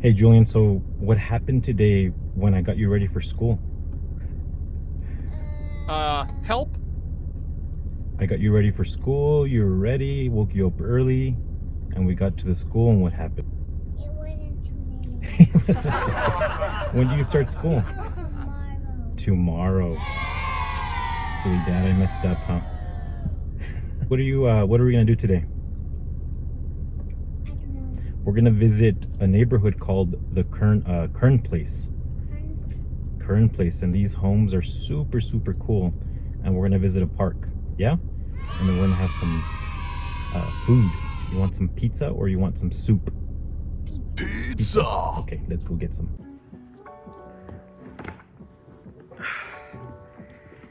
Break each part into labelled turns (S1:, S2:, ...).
S1: Hey Julian, so what happened today when I got you ready for school?
S2: Help?
S1: I got you ready for school, you were ready, woke you up early, and we got to the school, and what happened?
S3: It wasn't today.
S1: It wasn't today. When do you start school?
S3: Tomorrow.
S1: Tomorrow. Silly dad, I messed up, huh? What are we gonna do today?
S3: I don't know.
S1: We're gonna visit a neighborhood called the Kern Place. Kern Place, and these homes are super, super cool. And we're gonna visit a park, yeah? And then we're gonna have some food. You want some pizza or you want some soup?
S2: Pizza!
S1: Okay, let's go get some.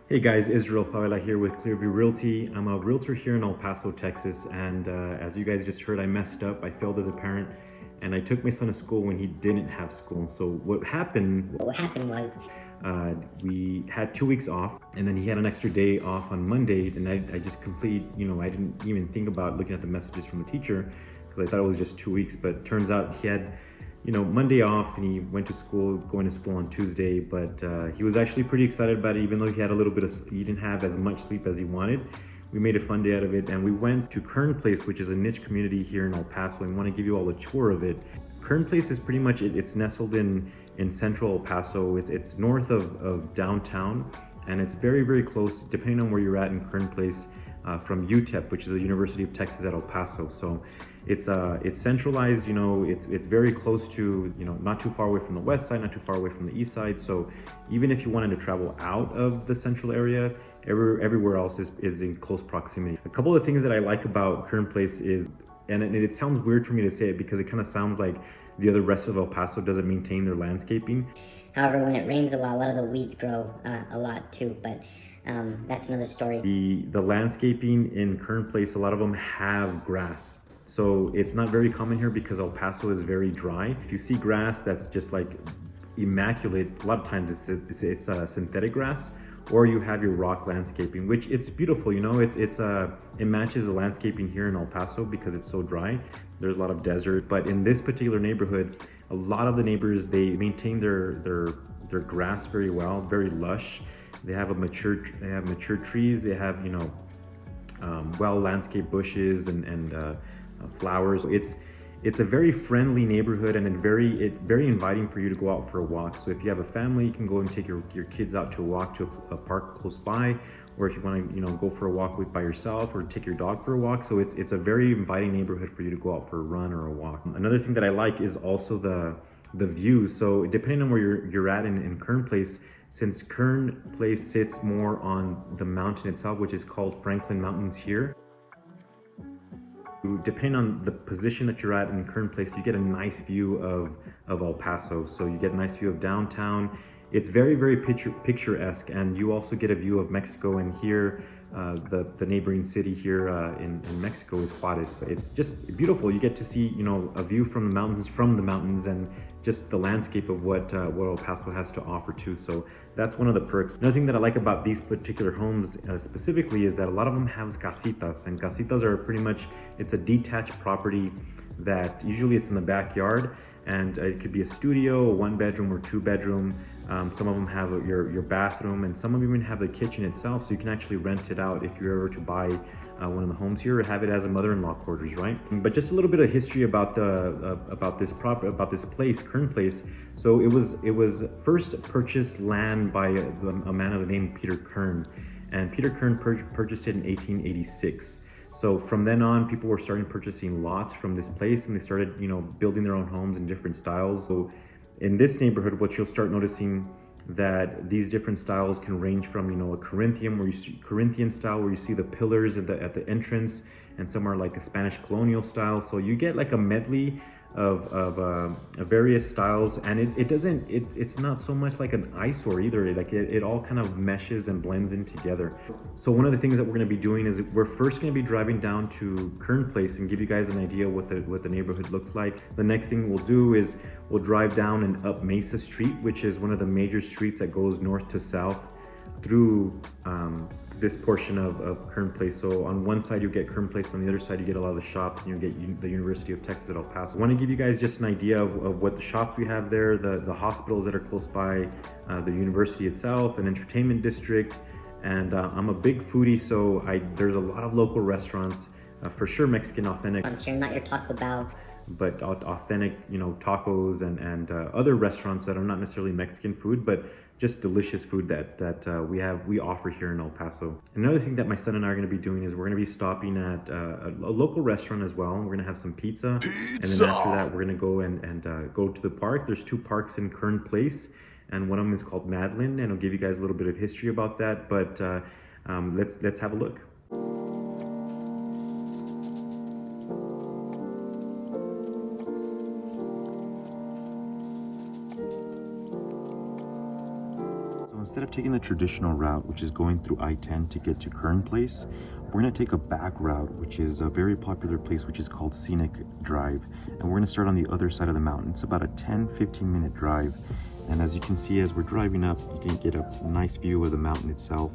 S1: Hey guys, Israel Favela here with Clearview Realty. I'm a realtor here in El Paso, Texas, and as you guys just heard, I messed up. I failed as a parent, and I took my son to school when he didn't have school. So what happened
S4: was
S1: we had 2 weeks off, and then he had an extra day off on Monday, and I just completely, I didn't even think about looking at the messages from the teacher because I thought it was just 2 weeks, but it turns out he had Monday off, and he went to school, going to school on Tuesday, but he was actually pretty excited about it, even though he had a little bit of, he didn't have as much sleep as he wanted. We made a fun day out of it, and we went to Kern Place, which is a niche community here in El Paso, and want to give you all a tour of it. Kern Place is pretty much, it's nestled in central El Paso. It's north of downtown, and it's very, very close, depending on where you're at in Kern Place, from UTEP, which is the University of Texas at El Paso. So it's centralized, it's very close to, not too far away from the west side, not too far away from the east side. So even if you wanted to travel out of the central area, everywhere else is in close proximity. A couple of things that I like about Kern Place is, and it sounds weird for me to say it because it kind of sounds like the other rest of El Paso doesn't maintain their landscaping.
S4: However, when it rains a lot of the weeds grow a lot too, but that's another story.
S1: The landscaping in Kern Place, a lot of them have grass. So it's not very common here because El Paso is very dry. If you see grass that's just like immaculate, a lot of times it's synthetic grass, or you have your rock landscaping, which it's beautiful, it matches the landscaping here in El Paso because it's so dry. There's a lot of desert, but in this particular neighborhood, a lot of the neighbors, they maintain their grass very well, very lush. They have mature trees. They have well landscaped bushes and flowers. It's a very friendly neighborhood, and very inviting for you to go out for a walk. So if you have a family, you can go and take your kids out to a walk to a park close by, or if you want to go for a walk by yourself, or take your dog for a walk. So it's a very inviting neighborhood for you to go out for a run or a walk. Another thing that I like is also the views. So depending on where you're at in Kern Place, since Kern Place sits more on the mountain itself, which is called Franklin Mountains here, depending on the position that you're at in Kern Place, you get a nice view of El Paso. So you get a nice view of downtown. It's very, very picturesque, and you also get a view of Mexico. And here, the neighboring city here in Mexico is Juarez. It's just beautiful. You get to see, a view from the mountains, and just the landscape of what El Paso has to offer too. So that's one of the perks. Another thing that I like about these particular homes specifically is that a lot of them have casitas, and casitas are pretty much, it's a detached property that usually it's in the backyard, and it could be a studio, a 1-bedroom or 2-bedroom. Some of them have your bathroom, and some of them even have the kitchen itself, so you can actually rent it out if you're ever to buy one of the homes here, or have it as a mother-in-law quarters, right? But just a little bit of history about this place, Kern Place. So it was first purchased land by a man of the name Peter Kern, and Peter Kern purchased it in 1886. So from then on, people were starting purchasing lots from this place, and they started, building their own homes in different styles. So in this neighborhood, what you'll start noticing that these different styles can range from, a Corinthian style where you see the pillars at the entrance, and some are like a Spanish colonial style. So you get like a medley of various styles, and it's not so much like an eyesore either. Like it all kind of meshes and blends in together. So one of the things that we're going to be doing is we're first going to be driving down to Kern Place and give you guys an idea what the neighborhood looks like. The next thing we'll do is we'll drive down and up Mesa Street, which is one of the major streets that goes north to south through this portion of Kern Place. So on one side you get Kern Place, on the other side you get a lot of the shops, and you get the University of Texas at El Paso. I want to give you guys just an idea of what the shops we have there, the hospitals that are close by, the university itself, an entertainment district, and I'm a big foodie, so there's a lot of local restaurants, for sure Mexican authentic.
S4: You're not your Taco Bell.
S1: But authentic, tacos and other restaurants that are not necessarily Mexican food, but just delicious food that we offer here in El Paso. Another thing that my son and I are going to be doing is we're going to be stopping at a local restaurant as well. We're going to have some pizza, and then after that we're going to go and go to the park. There's 2 parks in Kern Place, and one of them is called Madeline, and I'll give you guys a little bit of history about that. But let's have a look. Instead of taking the traditional route, which is going through I-10 to get to Kern Place, we're going to take a back route, which is a very popular place, which is called Scenic Drive. And we're going to start on the other side of the mountain. It's about a 10-15 minute drive. And as you can see, as we're driving up, you can get a nice view of the mountain itself.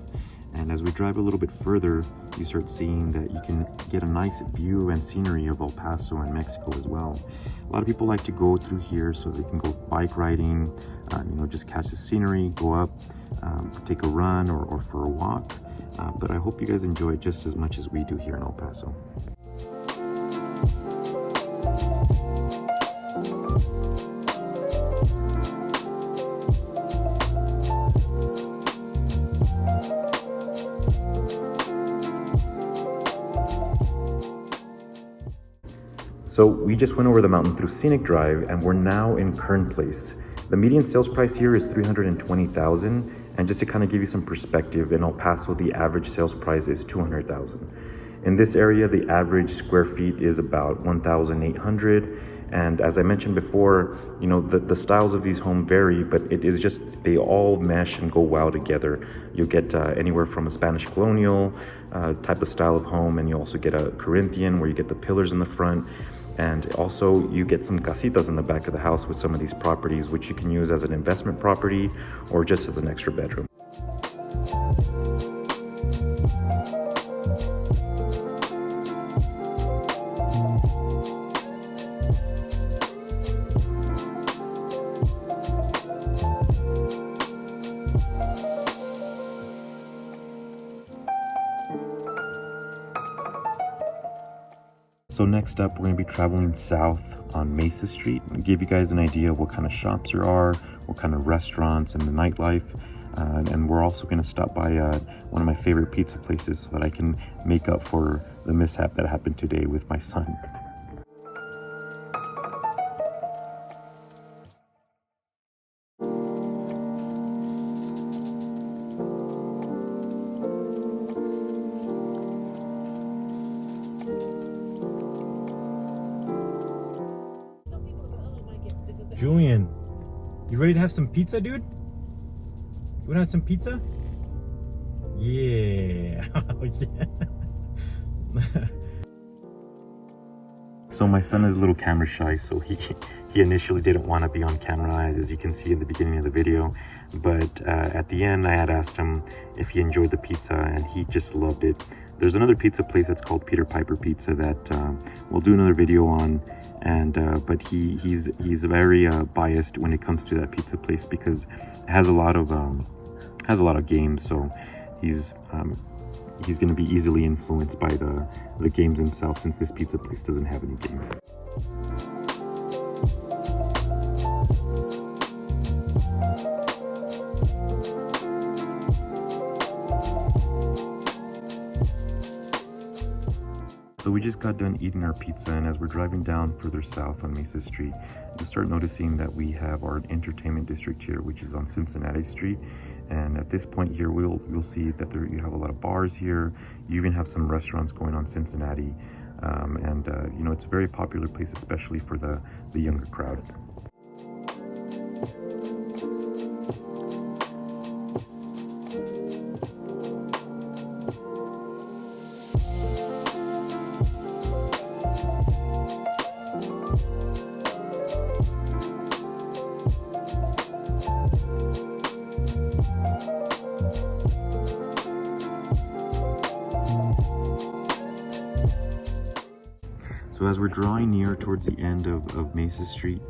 S1: And as we drive a little bit further, you start seeing that you can get a nice view and scenery of El Paso and Mexico as well. A lot of people like to go through here so they can go bike riding, just catch the scenery, go up, take a run or for a walk. But I hope you guys enjoy it just as much as we do here in El Paso. So we just went over the mountain through Scenic Drive, and we're now in Kern Place. The median sales price here is $320,000, and just to kind of give you some perspective, in El Paso the average sales price is $200,000. In this area, the average square feet is about 1,800, and as I mentioned before, the styles of these homes vary, but it is just, they all mesh and go well together. You'll get anywhere from a Spanish colonial type of style of home, and you also get a Corinthian where you get the pillars in the front. And also you get some casitas in the back of the house with some of these properties, which you can use as an investment property or just as an extra bedroom. So next up, we're going to be traveling south on Mesa Street and give you guys an idea of what kind of shops there are, what kind of restaurants and the nightlife. And we're also going to stop by one of my favorite pizza places so that I can make up for the mishap that happened today with my son. Julian, you ready to have some pizza, dude? You wanna have some pizza? Yeah. Oh, yeah. So my son is a little camera shy, so he initially didn't want to be on camera, as you can see in the beginning of the video. But at the end, I had asked him if he enjoyed the pizza, and he just loved it. There's another pizza place that's called Peter Piper Pizza that we'll do another video on, and but he's very biased when it comes to that pizza place because it has a lot of games. So he's going to be easily influenced by the games themselves, since this pizza place doesn't have any games. So we just got done eating our pizza, and as we're driving down further south on Mesa Street, you'll start noticing that we have our entertainment district here, which is on Cincinnati Street. And at this point here, you'll see that you have a lot of bars here. You even have some restaurants going on Cincinnati, and it's a very popular place, especially for the younger crowd. So as we're drawing near towards the end of Mesa Street,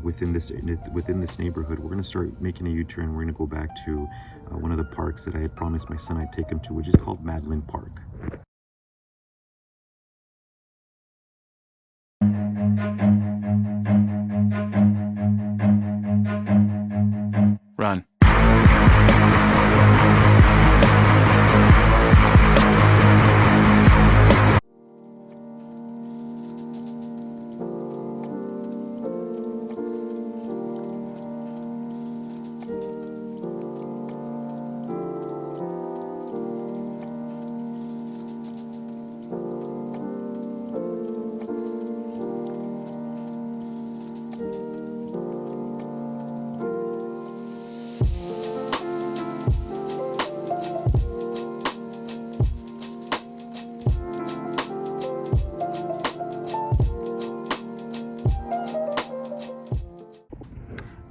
S1: within this neighborhood, we're going to start making a U-turn. We're going to go back to one of the parks that I had promised my son I'd take him to, which is called Madeline Park.
S2: Run.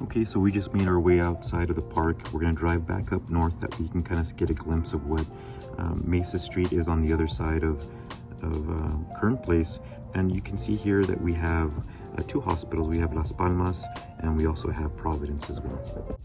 S1: Okay, so we just made our way outside of the park. We're going to drive back up north that we can kind of get a glimpse of what Mesa Street is on the other side of Kern Place. And you can see here that we have two hospitals. We have Las Palmas and we also have Providence as well.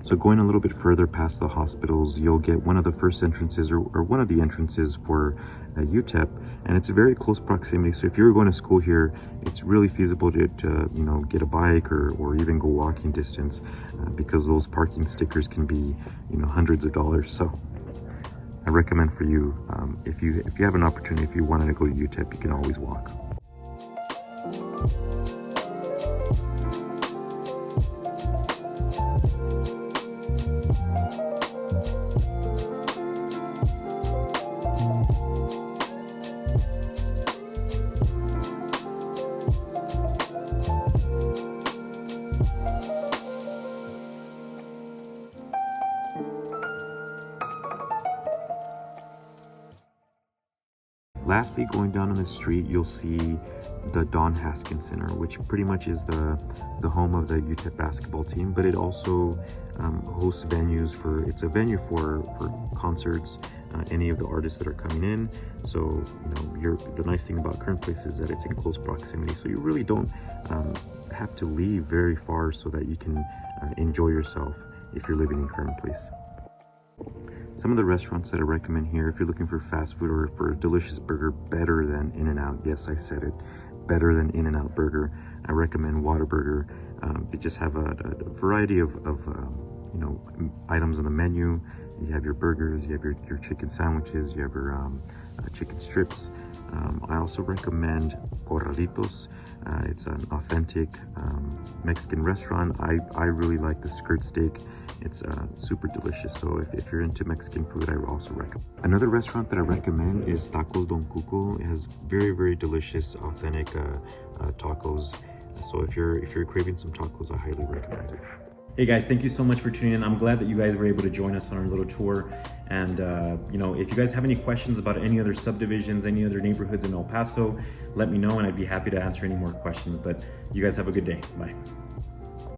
S1: So going a little bit further past the hospitals, you'll get one of the first entrances or one of the entrances for UTEP, and it's a very close proximity. So if you're going to school here, it's really feasible to you know, get a bike or even go walking distance because those parking stickers can be, you know, hundreds of dollars. So I recommend for you, if you have an opportunity, if you wanted to go to UTEP, you can always walk. Lastly, going down on the street, you'll see the Don Haskins Center, which pretty much is the home of the UTEP basketball team, but it also hosts venues it's a venue for concerts, any of the artists that are coming in. So, you know, the nice thing about Kern Place is that it's in close proximity, so you really don't have to leave very far so that you can enjoy yourself if you're living in Kern Place. Some of the restaurants that I recommend here, if you're looking for fast food or for a delicious burger better than In-N-Out, yes, I said it, better than In-N-Out Burger, I recommend Whataburger. They just have a variety of you know, items on the menu. You have your burgers, you have your chicken sandwiches, you have your chicken strips. I also recommend Corralitos. It's an authentic Mexican restaurant. I really like the skirt steak. It's super delicious. So if you're into Mexican food, I also recommend. Another restaurant that I recommend is Tacos Don Cuco. It has very, very delicious, authentic tacos. So if you're craving some tacos, I highly recommend it. Hey guys, thank you so much for tuning in. I'm glad that you guys were able to join us on our little tour. And you know, if you guys have any questions about any other subdivisions, any other neighborhoods in El Paso, let me know and I'd be happy to answer any more questions. But you guys have a good day. Bye.